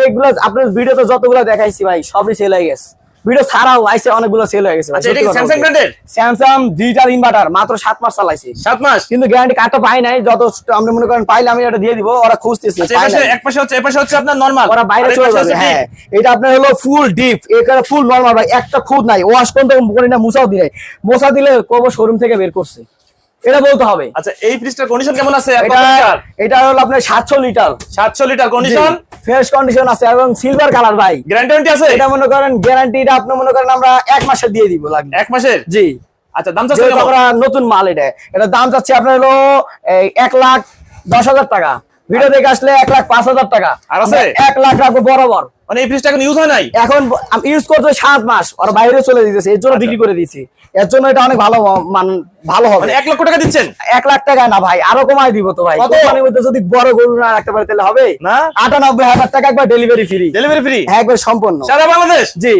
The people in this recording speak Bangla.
এইগুলো আপনার ভিডিওতে যতগুলো দেখাইছি ভাই সবই সেল হয়ে গেছে। ভিডিও ছাড়াও আইছে অনেকগুলো সেল হয়ে গেছে। আচ্ছা, এটা কি স্যামসাং ব্র্যান্ডের? স্যামসাং ডিজিটাল ইনভার্টার মাত্র 7 মাস চালাইছি। 7 মাস কিন্তু গ্যারান্টি কার্ডটা পাই নাই। যত আমরা মনে করেন পাইলে আমি এটা দিয়ে দিব, ওরা খুঁজতেছে। আচ্ছা, এক পাশে হচ্ছে আপনার নরমাল, ওরা বাইরে চলে যাবে। হ্যাঁ, এটা আপনার হলো ফুল ডিপ, এখানে ফুল নরমাল ভাই, একটা খুদ নাই, ওয়াশ করতে করি না, মুছাও দিলে, মোছা দিলে কব শোরুম থেকে বের করছে, এটা বলতে হবে। আচ্ছা, এই ফ্রিজটার কন্ডিশন কেমন আছে? এটা হলো আপনার 700 litre, 700 litre condition, fresh condition আছে এবং সিলভার কালার ভাই। গ্যারান্টি আছে? এটা মনে করেন গ্যারান্টিটা আপনি মনে করেন আমরা 1 মাসের দিয়ে দিব লাগবে। 1 মাসের? জি। আচ্ছা, দাম চাচ্ছেন কেমন? আমরা নতুন মাল, এটা দাম চাচ্ছি আপনার হলো 1,10,000 টাকা। ভিডিও দেখে আসলে 1,05,000 টাকা। আর আছে 1 লাখ রাখবো বরাবর। মানে এই ফ্রিজটা এখন ইউজ হয় নাই? এখন ইউজ করতে 7 মাস, ওরা বাইরে চলে দিতেছে, এর জন্য বিক্রি করে দিয়েছি। এর জন্য এটা অনেক ভালো ভালো হবে। মানে 1 লক্ষ টাকা দিচ্ছেন? 1 লাখ টাকা না ভাই, আরো কমাই দিব তো ভাই। কোম্পানির মধ্যে যদি বড় গরু না রাখতে পারে তাহলে হবে না? 98,000 টাকা একবার ডেলিভারি ফ্রি। Delivery free? হ্যাঁ, একবার সম্পূর্ণ সারা বাংলাদেশ? জি।